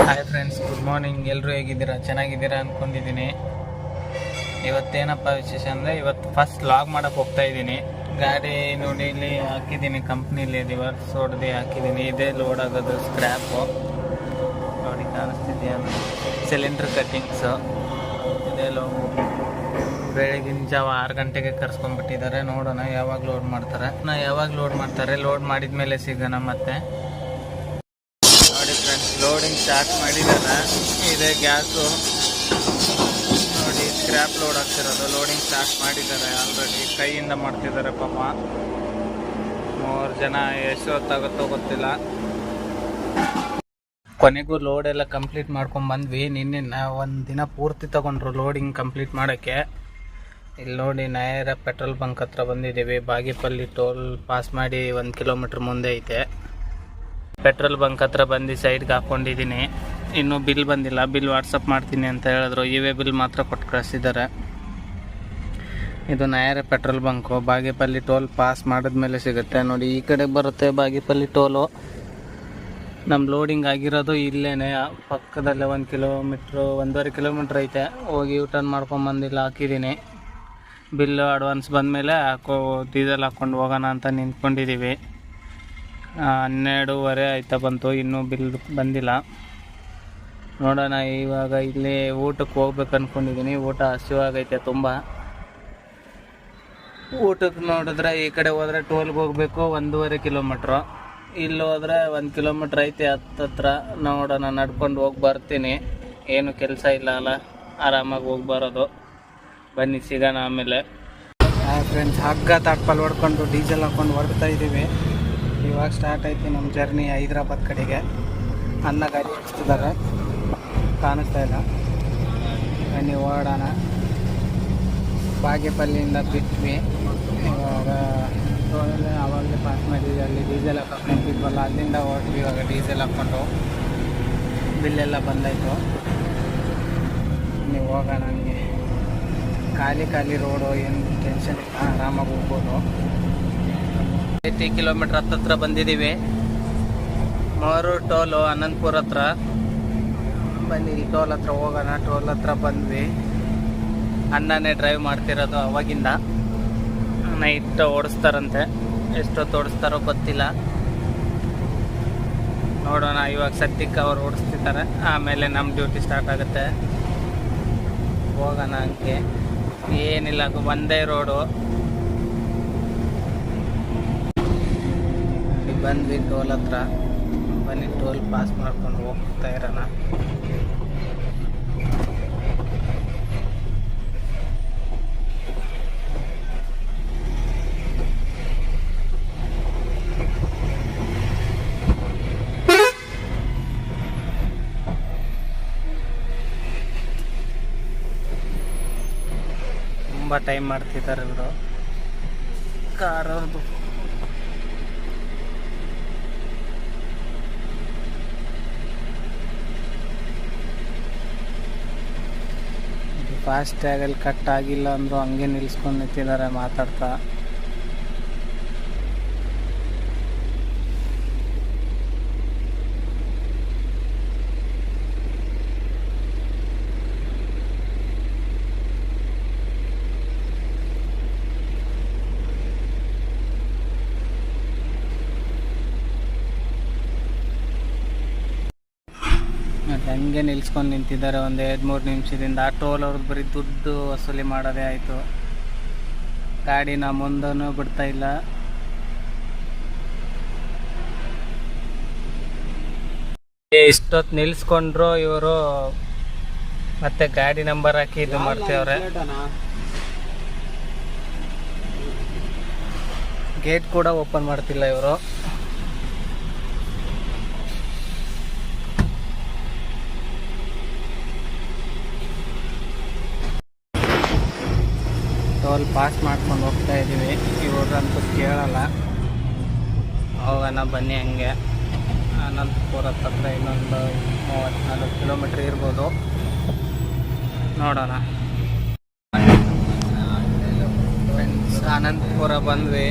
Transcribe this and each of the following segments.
Hi friends, good morning. ಎಲ್ಲರೂ ಹೇಗಿದ್ದೀರಾ? ಚೆನ್ನಾಗಿದ್ದೀರಾ ಅಂದ್ಕೊಂಡಿದ್ದೀನಿ. ಇವತ್ತೇನಪ್ಪ ವಿಶೇಷ ಅಂದರೆ, ಇವತ್ತು ಫಸ್ಟ್ ಲಾಗ್ ಮಾಡೋಕ್ಕೆ ಹೋಗ್ತಾ ಇದ್ದೀನಿ. ಗಾಡಿ ನೋಡಿ ಇಲ್ಲಿ ಹಾಕಿದ್ದೀನಿ, ಕಂಪ್ನಿಲಿ ರಿವರ್ಸ್ ಹೊಡೆದು ಹಾಕಿದ್ದೀನಿ. ಇದೇ ಲೋಡ್ ಆಗೋದು ಸ್ಕ್ರ್ಯಾಪು. ನೋಡಿ ಕಾಣಿಸ್ತಿದೆಯಾ? ಸಿಲಿಂಡ್ರ್ ಕಟ್ಟಿಂಗ್ಸು ಇದೇ ಲೋಡ್. ಬೆಳಗಿನ ಜಾವ 6 ಗಂಟೆಗೆ ಕರ್ಸ್ಕೊಂಡ್ಬಿಟ್ಟಿದ್ದಾರೆ. ನೋಡೋಣ ಯಾವಾಗ ಲೋಡ್ ಮಾಡ್ತಾರೆ. ಲೋಡ್ ಮಾಡಿದ ಮೇಲೆ ಸಿಗೋಣ ಮತ್ತೆ. ನೋಡಿ ಫ್ರೆಂಡ್ಸ್, ಲೋಡಿಂಗ್ ಸ್ಟಾರ್ಟ್ ಮಾಡಿದ್ದಾರೆ. ಇದೆ ಗ್ಯಾಸು ನೋಡಿ, ಸ್ಕ್ರ್ಯಾಪ್ ಲೋಡ್ ಆಗ್ತಿರೋದು. ಲೋಡಿಂಗ್ ಸ್ಟಾರ್ಟ್ ಮಾಡಿದ್ದಾರೆ ಆಲ್ರೆಡಿ. ಕೈಯಿಂದ ಮಾಡ್ತಿದ್ದಾರೆ ಪಾಪ. 3 ಜನ. ಎಷ್ಟು ಹೊತ್ತಾಗುತ್ತೋ ಗೊತ್ತಿಲ್ಲ. ಕೊನೆಗೂ ಲೋಡ್ ಎಲ್ಲ ಕಂಪ್ಲೀಟ್ ಮಾಡ್ಕೊಂಡು ಬಂದ್ವಿ. ನಿನ್ನೆ ಒಂದು ದಿನ ಪೂರ್ತಿ ತಗೊಂಡ್ರು ಲೋಡಿಂಗ್ ಕಂಪ್ಲೀಟ್ ಮಾಡೋಕ್ಕೆ. ಇಲ್ಲಿ ನೋಡಿ, ನೇರ ಪೆಟ್ರೋಲ್ ಬಂಕ್ ಹತ್ರ ಬಂದಿದ್ದೀವಿ. ಬಾಗೇಪಲ್ಲಿ ಟೋಲ್ ಪಾಸ್ ಮಾಡಿ 1 ಕಿಲೋಮೀಟ್ರ್ ಮುಂದೆ ಐತೆ. ಪೆಟ್ರೋಲ್ ಬಂಕ್ ಹತ್ರ ಬಂದು ಸೈಡ್ಗೆ ಹಾಕ್ಕೊಂಡಿದ್ದೀನಿ. ಇನ್ನೂ ಬಿಲ್ ಬಂದಿಲ್ಲ. ಬಿಲ್ ವಾಟ್ಸಪ್ ಮಾಡ್ತೀನಿ ಅಂತ ಹೇಳಿದ್ರು. ಇವೇ ಬಿಲ್ ಮಾತ್ರ ಕೊಟ್ಟು ಕಳಿಸಿದ್ದಾರೆ. ಇದು ನೇರ petrol bunk. Bagepalli toll pass ಮಾಡಿದ್ಮೇಲೆ ಸಿಗುತ್ತೆ ನೋಡಿ. ಈ ಕಡೆ ಬರುತ್ತೆ ಬಾಗೇಪಲ್ಲಿ ಟೋಲು. ನಮ್ಮ ಲೋಡಿಂಗ್ ಆಗಿರೋದು ಇಲ್ಲೇ ಪಕ್ಕದಲ್ಲೇ 1 ಕಿಲೋಮೀಟ್ರು 1.5 ಕಿಲೋಮೀಟ್ರ್ ಐತೆ. ಹೋಗಿ ಯೂಟರ್ನ್ ಮಾಡ್ಕೊಂಬಂದಿಲ್ಲ, ಹಾಕಿದ್ದೀನಿ. ಬಿಲ್ಲು ಅಡ್ವಾನ್ಸ್ ಬಂದಮೇಲೆ ಡೀಸೆಲ್ ಹಾಕ್ಕೊಂಡು ಹೋಗೋಣ ಅಂತ ನಿಂತ್ಕೊಂಡಿದ್ದೀವಿ. 12:30 ಆಯ್ತಾ ಬಂತು, ಇನ್ನೂ ಬಿಲ್ ಬಂದಿಲ್ಲ. ನೋಡೋಣ. ಇವಾಗ ಇಲ್ಲಿ ಊಟಕ್ಕೆ ಹೋಗ್ಬೇಕು ಅಂದ್ಕೊಂಡಿದ್ದೀನಿ. ಊಟ ಹಸಿವಾಗೈತೆ ತುಂಬ. ಊಟಕ್ಕೆ ನೋಡಿದ್ರೆ ಈ ಕಡೆ ಹೋದರೆ ಟೋಲ್ಗೆ ಹೋಗಬೇಕು 1.5 ಕಿಲೋಮೀಟ್ರು. ಇಲ್ಲಿ ಹೋದರೆ 1 ಕಿಲೋಮೀಟ್ರ್ ಐತೆ ಹತ್ತತ್ರ. ನೋಡೋಣ, ನಡ್ಕೊಂಡು ಹೋಗಿ ಬರ್ತೀನಿ. ಏನು ಕೆಲಸ ಇಲ್ಲ ಅಲ್ಲ, ಆರಾಮಾಗಿ ಹೋಗಿ ಬರೋದು. ಬನ್ನಿ, ಸಿಗೋಣ ಆಮೇಲೆ. ಫ್ರೆಂಡ್ಸ್, ಹಗ್ಗ ತಾಟ್ಪಲ್ ಹೊಡ್ಕೊಂಡು ಡೀಸೆಲ್ ಹಾಕ್ಕೊಂಡು ಹೊರಡ್ತಾ ಇದ್ದೀವಿ. ಇವಾಗ ಸ್ಟಾರ್ಟ್ ಆಯ್ತು ನಮ್ಮ ಜರ್ನಿ ಹೈದ್ರಾಬಾದ್ ಕಡೆಗೆ. ಅನ್ನ ಗಾಡಿ ಹಚ್ತಿದ್ದಾರೆ, ಕಾಣಿಸ್ತಾ ಇಲ್ಲ. ಬನ್ನಿ ಓಡೋಣ. ಬಾಗೇಪಲ್ಲಿಯಿಂದ ಬಿಟ್ವಿ. ಇವಾಗ ಆವಾಗಲೇ ಪಾಸ್ ಮಾಡಿದ್ವಿ. ಅಲ್ಲಿ ಡೀಸೆಲ್ ಹಾಕೊಂಡಿದ್ವಲ್ಲ, ಅಲ್ಲಿಂದ ಹೊರಟ್ವಿ. ಇವಾಗ ಡೀಸೆಲ್ ಹಾಕ್ಕೊಂಡು ಬಿಲ್ಲೆಲ್ಲ ಬಂದಾಯಿತು. ನೀವು ಹೋಗೋಣ. ನನಗೆ ಖಾಲಿ ರೋಡು, ಏನು ಟೆನ್ಷನ್ ಇಲ್ಲ, ಆರಾಮಾಗಿ ಹೋಗ್ಬೋದು. 80 ಕಿಲೋಮೀಟ್ರ್ ಹತ್ತತ್ರ ಬಂದಿದ್ದೀವಿ. ಮೂರು ಟೋಲು ಅನಂತಪುರ ಹತ್ರ. ಬನ್ನಿ, ಇಲ್ಲಿ ಟೋಲ್ ಹತ್ರ ಹೋಗೋಣ. ಟೋಲ್ ಹತ್ರ ಬಂದ್ವಿ. ಅಣ್ಣನೇ ಡ್ರೈವ್ ಮಾಡ್ತಿರೋದು ಅವಾಗಿಂದ. ನೈಟ್ ಓಡಿಸ್ತಾರಂತೆ. ಎಷ್ಟೊತ್ತು ಓಡಿಸ್ತಾರೋ ಗೊತ್ತಿಲ್ಲ, ನೋಡೋಣ. ಇವಾಗ ಸದ್ಯಕ್ಕೆ ಅವ್ರು ಓಡಿಸ್ತಿದ್ದಾರೆ, ಆಮೇಲೆ ನಮ್ಮ ಡ್ಯೂಟಿ ಸ್ಟಾರ್ಟ್ ಆಗುತ್ತೆ. ಹೋಗೋಣ. ಹಂಗೆ ಏನಿಲ್ಲ, ಒಂದೇ ರೋಡು. ಬಂದ್ವಿ ಟೋಲ್ ಹತ್ರ. ಬನ್ನಿ, ಟೋಲ್ ಪಾಸ್ ಮಾಡ್ಕೊಂಡು ಹೋಗ್ತಾ ಇರೋಣ. ತುಂಬ ಟೈಮ್ ಮಾಡ್ತಿದ್ದಾರೆ ಇವರು ಕಾರವ್ರದ್ದು. ಫಾಸ್ಟ್ ಟ್ಯಾಗಲ್ಲಿ ಕಟ್ ಆಗಿಲ್ಲ ಅಂದರು ಹಂಗೆ ನಿಲ್ಸ್ಕೊಂಡು ನಿಂತಿದ್ದಾರೆ ಮಾತಾಡ್ತಾ. ಹಂಗೆ ನಿಲ್ಸ್ಕೊಂಡು ನಿಂತಿದ್ದಾರೆ ಒಂದು 2-3 ನಿಮಿಷದಿಂದ. ಟೋಲ್ ಅವ್ರದ್ದು ಬರೀ ದುಡ್ಡು ವಸೂಲಿ ಮಾಡೋದೇ ಆಯಿತು. ಗಾಡಿನ ಮುಂದೂ ಬಿಡ್ತಾ ಇಲ್ಲ. ಇಷ್ಟೊತ್ತು ನಿಲ್ಸ್ಕೊಂಡ್ರು ಇವರು. ಮತ್ತೆ ಗಾಡಿ ನಂಬರ್ ಹಾಕಿ ಇದು ಮಾಡ್ತೇವ್ರೆ. ಗೇಟ್ ಕೂಡ ಓಪನ್ ಮಾಡ್ತಿಲ್ಲ ಇವರು. ಟೋಲ್ ಪಾಸ್ ಮಾಡ್ಕೊಂಡು ಹೋಗ್ತಾ ಇದ್ದೀವಿ. ಇವ್ರಂತೂ ಕೇಳಲ್ಲ. ಹೋಗೋಣ ಬನ್ನಿ. ಹಂಗೆ ಅನಂತಪುರ ಹತ್ರ ಇನ್ನೊಂದು 34 ಕಿಲೋಮೀಟ್ರ್ ಇರ್ಬೋದು. ನೋಡೋಣ. ಫ್ರೆಂಡ್ಸ್, ಅನಂತಪುರ ಬಂದ್ವಿ.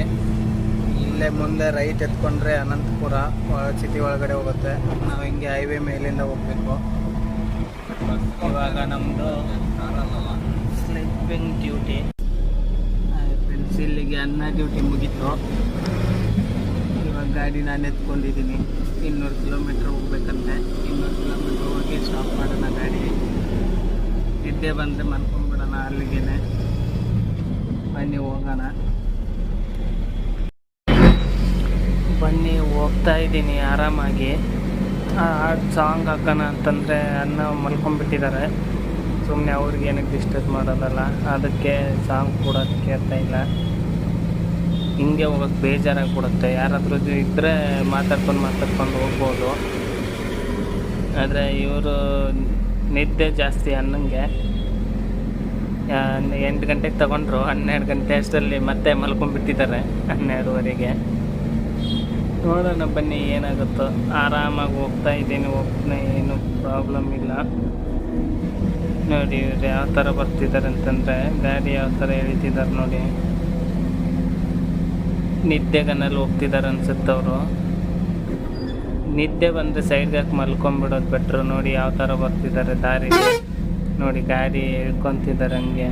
ಇಲ್ಲೇ ಮುಂದೆ ರೈಟ್ ಎತ್ಕೊಂಡ್ರೆ ಅನಂತಪುರ ಸಿಟಿ ಒಳಗಡೆ ಹೋಗುತ್ತೆ. ನಾವು ಹಿಂಗೆ ಹೈವೇ ಮೇಲಿಂದ ಹೋಗ್ಬೇಕು. ಇವಾಗ ನಮ್ಮದು ಸ್ಲೀಪಿಂಗ್ ಡ್ಯೂಟಿ ಫ್ರೆಂಡ್ಸ್. ಇಲ್ಲಿಗೆ ಅನ್ನ ಡ್ಯೂಟಿ ಮುಗೀತು. ಇವಾಗ ಗಾಡಿ ನಾನು ಎತ್ಕೊಂಡಿದ್ದೀನಿ. 200 ಕಿಲೋಮೀಟ್ರ್ ಹೋಗ್ಬೇಕಂತೆ. 200 ಕಿಲೋಮೀಟ್ರ್ ಹೋಗಿ ಸ್ಟಾಪ್ ಮಾಡೋಣ ಗಾಡಿ. ನಿದ್ದೆ ಬಂದರೆ ಮನ್ಕೊಂಡ್ಬಿಡೋಣ ಅಲ್ಲಿಗೇನೆ. ಬನ್ನಿ ಹೋಗೋಣ. ಬನ್ನಿ ಹೋಗ್ತಾ ಇದ್ದೀನಿ ಆರಾಮಾಗಿ. ಸಾಂಗ್ ಹಾಕೋಣ ಅಂತಂದರೆ ಅನ್ನ ಮಲ್ಕೊಂಡ್ಬಿಟ್ಟಿದ್ದಾರೆ. ಸುಮ್ಮನೆ ಅವ್ರಿಗೆ ಏನಕ್ಕೆ ಡಿಸ್ಟರ್ಬ್ ಮಾಡೋದಲ್ಲ, ಅದಕ್ಕೆ ಸಾಂಗ್ ಕೂಡ ಕೇಳ್ತಾ ಇಲ್ಲ. ಹಿಂಗೆ ಹೋಗೋಕ್ಕೆ ಬೇಜಾರಾಗಿಬಿಡುತ್ತೆ. ಯಾರಾದರೂ ಇದ್ದರೆ ಮಾತಾಡ್ಕೊಂಡು ಹೋಗ್ಬೋದು. ಆದರೆ ಇವರು ನಿದ್ದೆ ಜಾಸ್ತಿ ಅನ್ನಂಗೆ. 8 ಗಂಟೆಗೆ ತಗೊಂಡ್ರು, 12 ಗಂಟೆ ಅಷ್ಟರಲ್ಲಿ ಮತ್ತೆ ಮಲ್ಕೊಂಡ್ಬಿಟ್ಟಿದ್ದಾರೆ 12ವರೆಗೆ. ನೋಡೋಣ ಬನ್ನಿ ಏನಾಗುತ್ತೋ. ಆರಾಮಾಗಿ ಹೋಗ್ತಾ ಇದ್ದೀನಿ, ಹೋಗ್ತಾನೆ, ಏನು ಪ್ರಾಬ್ಲಮ್ ಇಲ್ಲ. ನೋಡಿ ಇವ್ರು ಯಾವ ಥರ ಬರ್ತಿದ್ದಾರೆ ಅಂತಂದರೆ, ಗಾಡಿ ಯಾವ ಥರ ಎಳಿತಿದ್ದಾರೆ ನೋಡಿ. ನಿದ್ದೆಗನಲ್ಲಿ ಹೋಗ್ತಿದ್ದಾರೆ ಅನ್ಸುತ್ತವರು. ನಿದ್ದೆ ಬಂದರೆ ಸೈಡ್ಗೆ ಹಾಕಿ ಮಲ್ಕೊಂಡ್ಬಿಡೋದು ಬೆಟ್ರು. ನೋಡಿ ಯಾವ ಥರ ಬರ್ತಿದ್ದಾರೆ ದಾರಿ. ನೋಡಿ ಗಾಡಿ ಎಳ್ಕೊತಿದ್ದಾರೆ ಹಂಗೆ.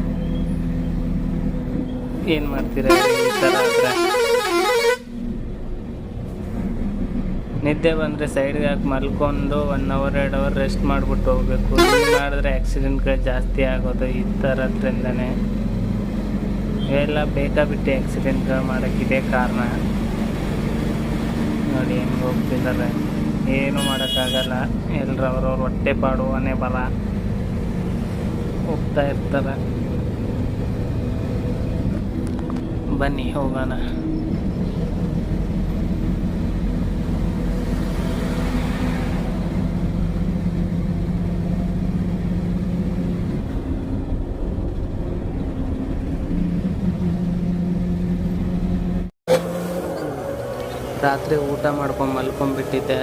ಏನು ಮಾಡ್ತೀರ ಈ ಥರ ಆದರೆ? ನಿದ್ದೆ ಬಂದರೆ ಸೈಡ್ಗೆ ಹಾಕಿ ಮಲ್ಕೊಂಡು 1 ಅವರ್ 2 ಅವರ್ ರೆಸ್ಟ್ ಮಾಡಿಬಿಟ್ಟು ಹೋಗ್ಬೇಕು. ಹಿಂಗೆ ಮಾಡಿದ್ರೆ ಆ್ಯಕ್ಸಿಡೆಂಟ್ಗಳು ಜಾಸ್ತಿ ಆಗೋದು ಈ ಥರದ್ರಿಂದನೇ. ಇವೆಲ್ಲ ಬೇಕಾಬಿಟ್ಟು ಆ್ಯಕ್ಸಿಡೆಂಟ್ಗಳು ಮಾಡೋಕ್ಕಿದೆ ಕಾರಣ. ನೋಡಿ ಹೆಂಗೆ ಹೋಗ್ತಿದ್ದಾರೆ. ಏನೂ ಮಾಡೋಕ್ಕಾಗಲ್ಲ. ಎಲ್ಲರೂ ಅವ್ರವ್ರ ಹೊಟ್ಟೆ ಪಾಡು ಮನೆ ಬಲ ಹೋಗ್ತಾ ಇರ್ತಾರೆ. ಬನ್ನಿ ಹೋಗೋಣ. ರಾತ್ರಿ ಊಟ ಮಾಡ್ಕೊಂಡು ಮಲ್ಕೊಂಡ್ಬಿಟ್ಟಿದ್ದೆ.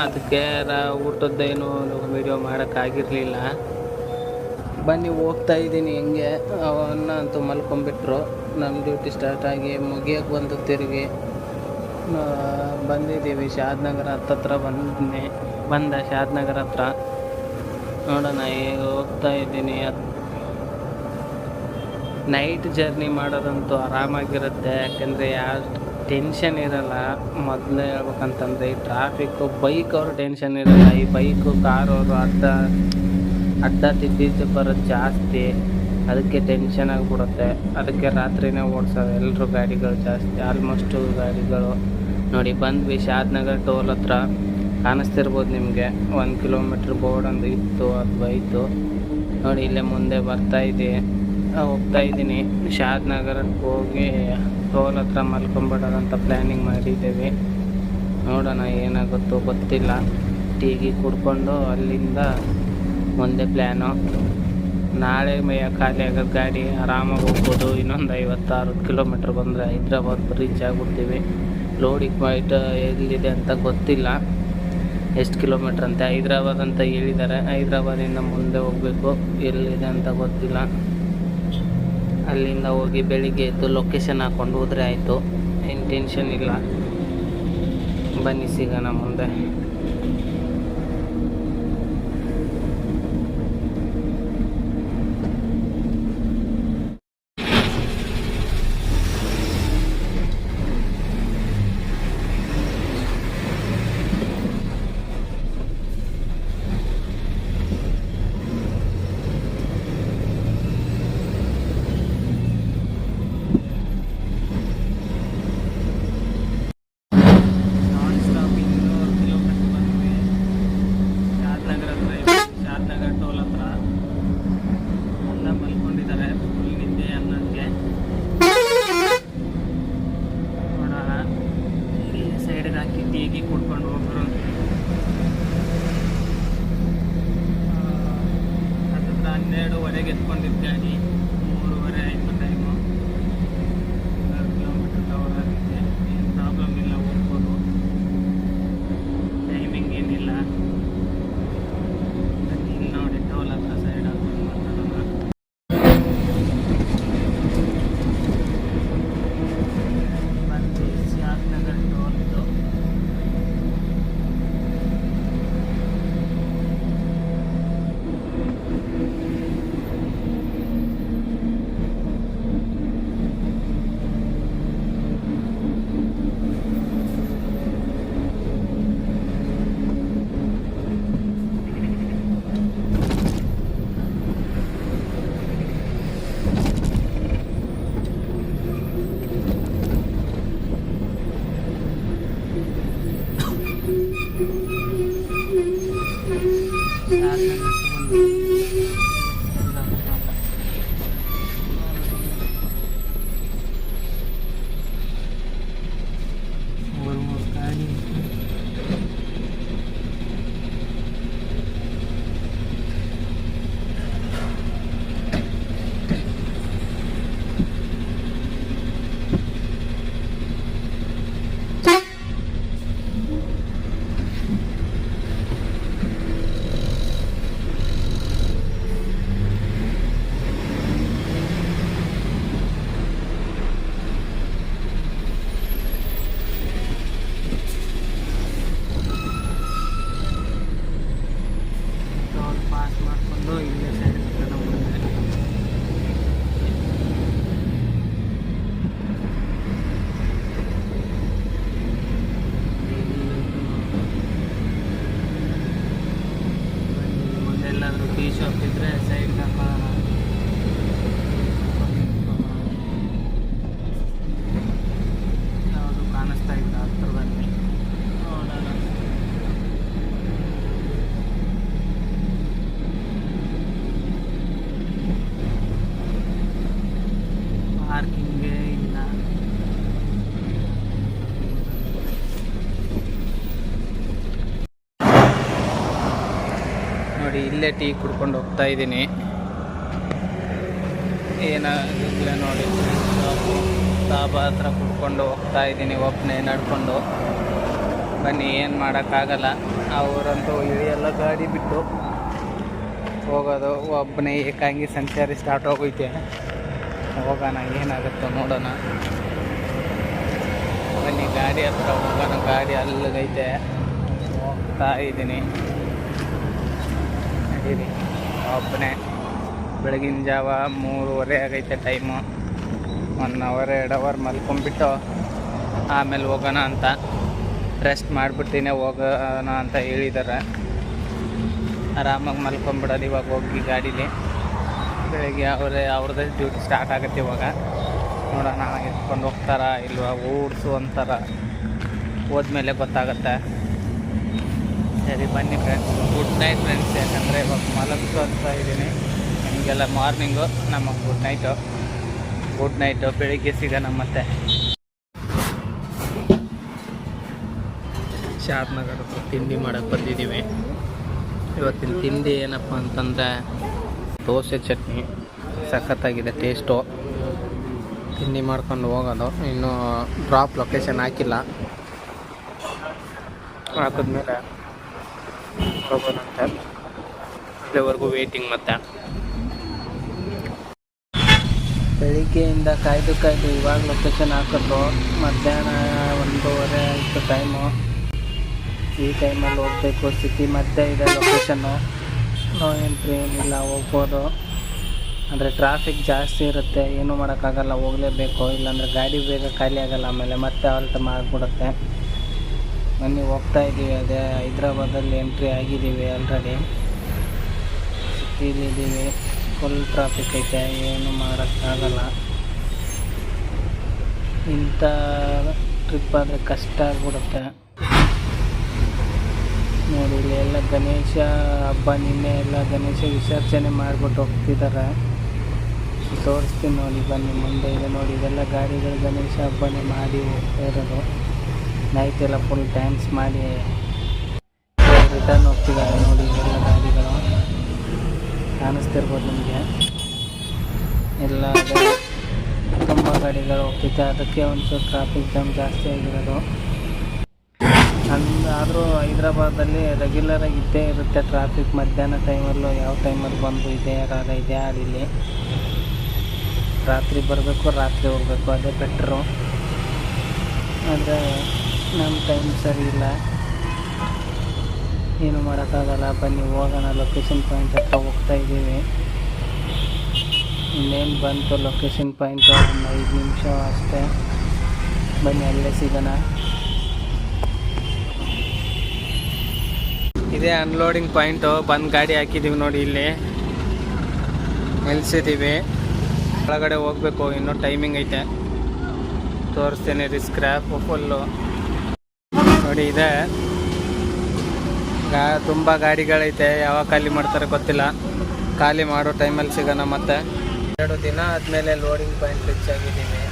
ಅದಕ್ಕೆ ಊಟದ್ದೇನು ವಿಡಿಯೋ ಮಾಡೋಕ್ಕಾಗಿರಲಿಲ್ಲ. ಬನ್ನಿ ಹೋಗ್ತಾ ಇದ್ದೀನಿ ಹೆಂಗೆ. ಅವನ್ನ ಅಂತೂ ಮಲ್ಕೊಂಡ್ಬಿಟ್ರು. ನಮ್ಮ ಡ್ಯೂಟಿ ಸ್ಟಾರ್ಟ್ ಆಗಿ ಮುಗಿಯೋಕ್ಕೆ ಬಂದು ತಿರುಗಿ ಬಂದಿದ್ದೀವಿ. ಶಾದ್ನಗರ ಹತ್ತತ್ರ ಬಂದ ಶಾದ್ನಗರ ಹತ್ರ. ನೋಡೋಣ ಈಗ ಹೋಗ್ತಾ ಇದ್ದೀನಿ. ನೈಟ್ ಜರ್ನಿ ಮಾಡೋದಂತೂ ಆರಾಮಾಗಿರುತ್ತೆ. ಯಾಕೆಂದರೆ ಯಾವ ಟೆನ್ಷನ್ ಇರಲ್ಲ. ಮೊದಲೇ ಹೇಳ್ಬೇಕಂತಂದರೆ ಈ ಟ್ರಾಫಿಕ್ಕು, ಬೈಕ್ ಅವ್ರ ಟೆನ್ಷನ್ ಇರಲ್ಲ. ಈ ಬೈಕು ಕಾರವರು ಅಡ್ಡ ತಿದ್ದಿದ್ದು ಬರೋದು ಜಾಸ್ತಿ. ಅದಕ್ಕೆ ಟೆನ್ಷನ್ ಆಗಿಬಿಡುತ್ತೆ. ಅದಕ್ಕೆ ರಾತ್ರಿನೇ ಓಡಿಸೋದು ಎಲ್ಲರೂ ಗಾಡಿಗಳು ಜಾಸ್ತಿ, ಆಲ್ಮೋಸ್ಟು ಗಾಡಿಗಳು. ನೋಡಿ ಬಂದ್ವಿ ಶಾದ್ನಗರ್ ಟೋಲ್ ಹತ್ರ. ಕಾಣಿಸ್ತಿರ್ಬೋದು ನಿಮಗೆ. 1 ಕಿಲೋಮೀಟ್ರ್ ಬೋರ್ಡ್ ಒಂದು ಇತ್ತು, ಅದು ಐತು ನೋಡಿ. ಇಲ್ಲೇ ಮುಂದೆ ಹೋಗ್ತಾ ಇದ್ದೀನಿ. ಶಾದ್ನಗರಕ್ಕೆ ಹೋಗಿ ಟೋಲ್ ಹತ್ರ ಮಲ್ಕೊಂಬಿಡೋದಂತ ಪ್ಲ್ಯಾನಿಂಗ್ ಮಾಡಿದ್ದೀವಿ. ನೋಡೋಣ ಏನಾಗುತ್ತೋ ಗೊತ್ತಿಲ್ಲ. ಟೀಗಿ ಕುಡ್ಕೊಂಡು ಅಲ್ಲಿಂದ ಮುಂದೆ ಪ್ಲ್ಯಾನು. ನಾಳೆ ಖಾಲಿ ಆಗೋದು ಗಾಡಿ, ಆರಾಮಾಗಿ ಹೋಗ್ಬೋದು. ಇನ್ನೊಂದು 56 ಕಿಲೋಮೀಟ್ರ್ ಬಂದರೆ ಹೈದ್ರಾಬಾದ್ ರೀಚ್ ಆಗಿಬಿಡ್ತೀವಿ. ಲೋಡಿಂಗ್ ಪಾಯಿಂಟ್ ಎಲ್ಲಿದೆ ಅಂತ ಗೊತ್ತಿಲ್ಲ, ಎಷ್ಟು ಕಿಲೋಮೀಟ್ರ್ ಅಂತ. ಹೈದ್ರಾಬಾದ್ ಅಂತ ಹೇಳಿದ್ದಾರೆ. ಹೈದ್ರಾಬಾದಿಂದ ಮುಂದೆ ಹೋಗಬೇಕು, ಎಲ್ಲಿದೆ ಅಂತ ಗೊತ್ತಿಲ್ಲ. ಅಲ್ಲಿಂದ ಹೋಗಿ ಬೆಳಿಗ್ಗೆ ಎದ್ದು ಲೊಕೇಶನ್ ಹಾಕ್ಕೊಂಡು ಹೋದರೆ ಆಯಿತು. ಏನು ಟೆನ್ಷನ್ ಇಲ್ಲ. ಬನ್ನಿ ಸಿಗೋಣ ಮುಂದೆ. ಟೀಗಿ ಕುಡ್ಕೊಂಡು ಹೋಗ್ರು. ಅದರಿಂದ 12ವರೆಗೆ ಎತ್ಕೊಂಡಿದ್ದ ಗಾಡಿ 3:30 ಆಯಿತು ಟೈಮು. 6 ಕಿಲೋಮೀಟ್ರ್ ಕವರ್ ಆಗಿದೆ. ಏನು ಪ್ರಾಬ್ಲಮ್ ಇಲ್ಲ, ಹೋಗ್ಬೋದು. ಟೈಮಿಂಗ್ ಏನಿಲ್ಲ. ಇಲ್ಲಿ ನೋಡಿ ಟೋಲ್ ಹತ್ರ ಸೈಡ್ ಹಾಕೊಂಡು ಮಾತಾಡೋಣ. ಬಂದು ಶಾದ್ನಗರ ಇಲ್ಲೇ ಟೀ ಕುಡ್ಕೊಂಡು ಹೋಗ್ತಾ ಇದ್ದೀನಿ. ಏನಾಗಿಲ್ಲ ನೋಡಿ, ಡಾಬಾ ಹತ್ರ ಕುಡ್ಕೊಂಡು ಹೋಗ್ತಾ ಇದ್ದೀನಿ ಒಬ್ಬನೇ ನಡ್ಕೊಂಡು. ಬನ್ನಿ, ಏನು ಮಾಡೋಕ್ಕಾಗಲ್ಲ, ಅವರಂತೂ ಇಳಿಯೆಲ್ಲ ಗಾಡಿ ಬಿಟ್ಟು ಹೋಗೋದು. ಒಬ್ಬನೇ ಏಕಾಂಗಿ ಸಂಚಾರಿ ಸ್ಟಾರ್ಟ್ ಹೋಗೈತೆ. ಹೋಗೋಣ, ಏನಾಗುತ್ತೋ ನೋಡೋಣ. ಬನ್ನಿ, ಗಾಡಿ ಹತ್ರ ಹೋಗೋಣ. ಗಾಡಿ ಅಲ್ಲಿಗೈತೆ, ಹೋಗ್ತಾ ಇದ್ದೀನಿ. ನಡೀರಿ, ಒಬ್ಬನೇ. ಬೆಳಗಿನ ಜಾವ 3:30 ಆಗೈತೆ ಟೈಮು. 1 ಅವರ್ 2 ಅವರ್ ಮಲ್ಕೊಂಡ್ಬಿಟ್ಟು ಆಮೇಲೆ ಹೋಗೋಣ ಅಂತ, ರೆಸ್ಟ್ ಮಾಡಿಬಿಡ್ತೀನಿ ಹೋಗೋಣ ಅಂತ ಹೇಳಿದ್ದಾರೆ. ಆರಾಮಾಗಿ ಮಲ್ಕೊಂಡ್ಬಿಡೋದು ಇವಾಗ ಹೋಗಿ ಗಾಡೀಲಿ. ಬೆಳಗ್ಗೆ ಅವ್ರದ್ದೇ ಡ್ಯೂಟಿ ಸ್ಟಾರ್ಟ್ ಆಗುತ್ತೆ ಇವಾಗ. ನೋಡೋಣ, ಎತ್ಕೊಂಡು ಹೋಗ್ತಾರ ಇಲ್ವಾ, ಓಡಿಸು ಅಂತಾರ, ಹೋದ್ಮೇಲೆ ಗೊತ್ತಾಗುತ್ತೆ. ಸರಿ ಬನ್ನಿ ಫ್ರೆಂಡ್ಸ್, ಗುಡ್ ನೈಟ್ ಫ್ರೆಂಡ್ಸ್. ಯಾಕಂದರೆ ಇವಾಗ ಮಲಗ್ತಾ ಇದ್ದೀನಿ. ನಿಮಗೆಲ್ಲ ಮಾರ್ನಿಂಗು, ನಮಗೆ ಗುಡ್ ನೈಟು. ಬೆಳಿಗ್ಗೆ ಸಿಗೋಣ ಮತ್ತೆ. ಶಾದ್ನಗರ ತಿಂಡಿ ಮಾಡೋಕ್ಕೆ ಬಂದಿದ್ದೀವಿ. ಇವತ್ತಿನ ತಿಂಡಿ ಏನಪ್ಪ ಅಂತಂದರೆ ದೋಸೆ ಚಟ್ನಿ. ಸಖತ್ತಾಗಿದೆ ಟೇಸ್ಟು. ತಿಂಡಿ ಮಾಡ್ಕೊಂಡು ಹೋಗೋದು. ಇನ್ನೂ ಡ್ರಾಪ್ ಲೊಕೇಶನ್ ಹಾಕಿಲ್ಲ, ಹಾಕಿದ್ಮೇಲೆ ಹೋಗೋಣಂತೆ. ಅಲ್ಲಿವರೆಗೂ ವೇಟಿಂಗ್. ಮತ್ತೆ ಬೆಳಿಗ್ಗೆಯಿಂದ ಕಾಯ್ದು ಇವಾಗ ಲೊಕೇಶನ್ ಹಾಕಿದ್ರು. ಮಧ್ಯಾಹ್ನ 1:30 ಆಯಿತು ಟೈಮು. ಈ ಟೈಮಲ್ಲಿ ಹೋಗಬೇಕು. ಸಿಟಿ ಮಧ್ಯೆ ಇದೆ ಲೊಕೇಶನ್ನು. ನೋ ಎಂಟ್ರಿ ಏನಿಲ್ಲ, ಹೋಗ್ಬೋದು. ಅಂದರೆ ಟ್ರಾಫಿಕ್ ಜಾಸ್ತಿ ಇರುತ್ತೆ, ಏನೂ ಮಾಡೋಕ್ಕಾಗಲ್ಲ, ಹೋಗಲೇಬೇಕು. ಇಲ್ಲಾಂದರೆ ಗಾಡಿ ಬೇಗ ಖಾಲಿ ಆಗೋಲ್ಲ, ಆಮೇಲೆ ಮತ್ತೆ ಆಲ್ಟ್ ಮಾಡಿಬಿಡುತ್ತೆ. ಬನ್ನಿ, ಹೋಗ್ತಾ ಇದ್ದೀವಿ. ಅದೇ ಹೈದ್ರಾಬಾದಲ್ಲಿ ಎಂಟ್ರಿ ಆಗಿದ್ದೀವಿ ಆಲ್ರೆಡಿ. ಸಿಟಿಲಿದ್ದೀವಿ. ಫುಲ್ ಟ್ರಾಫಿಕ್ ಐತೆ, ಏನು ಮಾಡೋಕ್ಕಾಗಲ್ಲ. ಇಂಥ ಟ್ರಿಪ್ ಆದರೆ ಕಷ್ಟ ಆಗಿಬಿಡುತ್ತೆ. ನೋಡಿ, ಇಲ್ಲಿ ಎಲ್ಲ ಗಣೇಶ ಹಬ್ಬ, ನಿನ್ನೆ ಎಲ್ಲ ಗಣೇಶ ವಿಸರ್ಜನೆ ಮಾಡಿಬಿಟ್ಟು ಹೋಗ್ತಿದ್ದಾರೆ. ತೋರಿಸ್ತೀನಿ ನೋಡಿ, ಬನ್ನಿ. ಮುಂದೆ ಇದೆ ನೋಡಿ, ಇದೆಲ್ಲ ಗಾಡಿಗಳು ಗಣೇಶ ಹಬ್ಬನೇ ಮಾಡಿ ಹೋಗ್ತಾ ಇರೋದು. ನೈಟ್ ಎಲ್ಲ ಫುಲ್ ಡ್ಯಾನ್ಸ್ ಮಾಡಿ ರಿಟರ್ನ್ ಹೋಗ್ತಿದ್ದಾರೆ. ನೋಡಿ, ಇವೆಲ್ಲ ಗಾಡಿಗಳು ಕಾಣಿಸ್ತಿರ್ಬೋದು ನಿಮಗೆ. ಎಲ್ಲ ತುಂಬ ಗಾಡಿಗಳು ಹೋಗ್ತಿದೆ, ಅದಕ್ಕೆ ಒಂಚೂರು ಟ್ರಾಫಿಕ್ ಜಾಮ್ ಜಾಸ್ತಿ ಆಗಿರೋದು. ಆದರೂ ಹೈದ್ರಾಬಾದಲ್ಲಿ ರೆಗ್ಯುಲರಾಗಿ ಇದ್ದೇ ಇರುತ್ತೆ ಟ್ರಾಫಿಕ್. ಮಧ್ಯಾಹ್ನ ಟೈಮಲ್ಲೂ ಯಾವ ಟೈಮಲ್ಲಿ ಬಂದು ಇದೆ ಇಲ್ಲಿ. ರಾತ್ರಿ ಬರಬೇಕು, ರಾತ್ರಿ ಹೋಗಬೇಕು, ಅದೇ ಬೆಟ್ರು. ಆದರೆ ನಮ್ಮ ಟೈಮ್ ಸರಿ ಇಲ್ಲ, ಏನು ಮಾಡೋಕ್ಕಾಗಲ್ಲ. ಬನ್ನಿ, ಹೋಗೋಣ. ಲೊಕೇಶನ್ ಪಾಯಿಂಟ್ ಹತ್ರ ಹೋಗ್ತಾ ಇದ್ದೀವಿ. ಇನ್ನೇನು ಬಂತು ಲೊಕೇಶನ್ ಪಾಯಿಂಟು, ಒಂದು 5 ನಿಮಿಷ ಅಷ್ಟೇ. ಬನ್ನಿ, ಅಲ್ಲೇ ಸಿಗೋಣ. ಇದೇ ಅನ್ಲೋಡಿಂಗ್ ಪಾಯಿಂಟು. ಬಂದು ಗಾಡಿ ಹಾಕಿದ್ದೀವಿ ನೋಡಿ, ಇಲ್ಲಿ ನಿಲ್ಸಿದ್ದೀವಿ. ಒಳಗಡೆ ಹೋಗ್ಬೇಕು, ಇನ್ನೂ ಟೈಮಿಂಗ್ ಐತೆ. ತೋರಿಸ್ತೇನೆ. ಸ್ಕ್ರ್ಯಾಪ್ ಫುಲ್ಲು ನೋಡಿ ಇದೆ. ತುಂಬ ಗಾಡಿಗಳೈತೆ, ಯಾವಾಗ ಖಾಲಿ ಮಾಡ್ತಾರೆ ಗೊತ್ತಿಲ್ಲ. ಖಾಲಿ ಮಾಡೋ ಟೈಮಲ್ಲಿ ಸಿಗೋಣ ಮತ್ತೆ. 2 ದಿನ ಆದಮೇಲೆ ಲೋಡಿಂಗ್ ಪಾಯಿಂಟ್ ರೀಚ್ ಆಗಿದ್ದೀವಿ.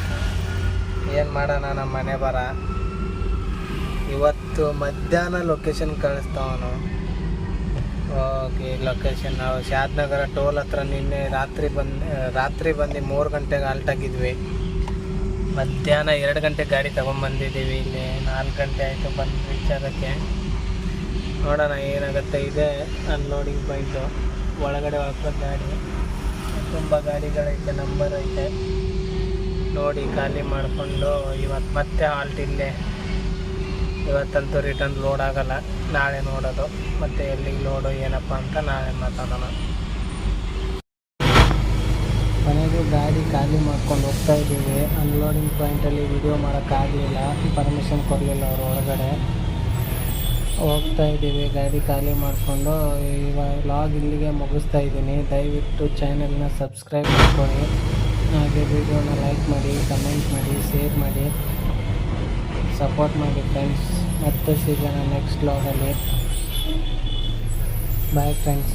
ಏನು ಮಾಡೋಣ, ನಮ್ಮ ಮನೆ ಬರ. ಇವತ್ತು ಮಧ್ಯಾಹ್ನ ಲೊಕೇಶನ್ ಕಳಿಸ್ತಾವನು. ಓಕೆ, ಲೊಕೇಶನ್ ನಾವು ಶಾದ್ನಗರ ಟೋಲ್ ಹತ್ರ ನಿನ್ನೆ ರಾತ್ರಿ ಬಂದು 3 ಗಂಟೆಗೆ ಆಲ್ಟ್ ಆಗಿದ್ವಿ. ಮಧ್ಯಾಹ್ನ 2 ಗಂಟೆಗೆ ಗಾಡಿ ತೊಗೊಂಬಂದಿದ್ದೀವಿ. ಇಲ್ಲಿ 4 ಗಂಟೆ ಆಯಿತು ಬಂದು ರೀಚ್ ಆಗೋಕ್ಕೆ. ನೋಡೋಣ ಏನಾಗುತ್ತೆ. ಇದೆ ಅನ್ಲೋಡಿಂಗ್ ಪಾಯಿಂಟು. ಒಳಗಡೆ ಹಾಕೋದು ಗಾಡಿ. ತುಂಬ ಗಾಡಿಗಳೈತೆ, ನಂಬರ್ ಐತೆ ನೋಡಿ. ಖಾಲಿ ಮಾಡಿಕೊಂಡು ಇವತ್ತು ಮತ್ತೆ ಹಾಲ್ಟ್ ಇಲ್ಲೇ. ಇವತ್ತಂತೂ ರಿಟರ್ನ್ ಲೋಡ್ ಆಗೋಲ್ಲ, ನಾಳೆ ನೋಡೋದು. ಮತ್ತು ಎಲ್ಲಿಗೆ ಲೋಡು ಏನಪ್ಪ ಅಂತ ನಾಳೆ ಮಾತಾಡೋಣ. ಮನೆಗೂ ಗಾಡಿ ಖಾಲಿ ಮಾಡ್ಕೊಂಡು ಹೋಗ್ತಾ ಇದ್ದೀವಿ. ಅನ್ಲೋಡಿಂಗ್ ಪಾಯಿಂಟಲ್ಲಿ ವಿಡಿಯೋ ಮಾಡೋಕ್ಕಾಗಲಿಲ್ಲ, ಪರ್ಮಿಷನ್ ಕೊಡಲಿಲ್ಲ ಅವರು ಒಳಗಡೆ. ಹೋಗ್ತಾ ಇದ್ದೀವಿ ಗಾಡಿ ಖಾಲಿ ಮಾಡಿಕೊಂಡು. ಇವಾಗ ವ್ಲಾಗ್ ಇಲ್ಲಿಗೆ ಮುಗಿಸ್ತಾ ಇದ್ದೀನಿ. ದಯವಿಟ್ಟು ಚಾನೆಲ್ನ ಸಬ್ಸ್ಕ್ರೈಬ್ ಮಾಡ್ಕೊಳ್ಳಿ, ಹಾಗೆ ವಿಡಿಯೋನ ಲೈಕ್ ಮಾಡಿ, ಕಮೆಂಟ್ ಮಾಡಿ, ಶೇರ್ ಮಾಡಿ, ಸಪೋರ್ಟ್ ಮಾಡಿ ಫ್ರೆಂಡ್ಸ್. ಮತ್ತೆ ಸಿಗೋಣ ನೆಕ್ಸ್ಟ್ ವ್ಲಾಗಲ್ಲಿ. Bye friends.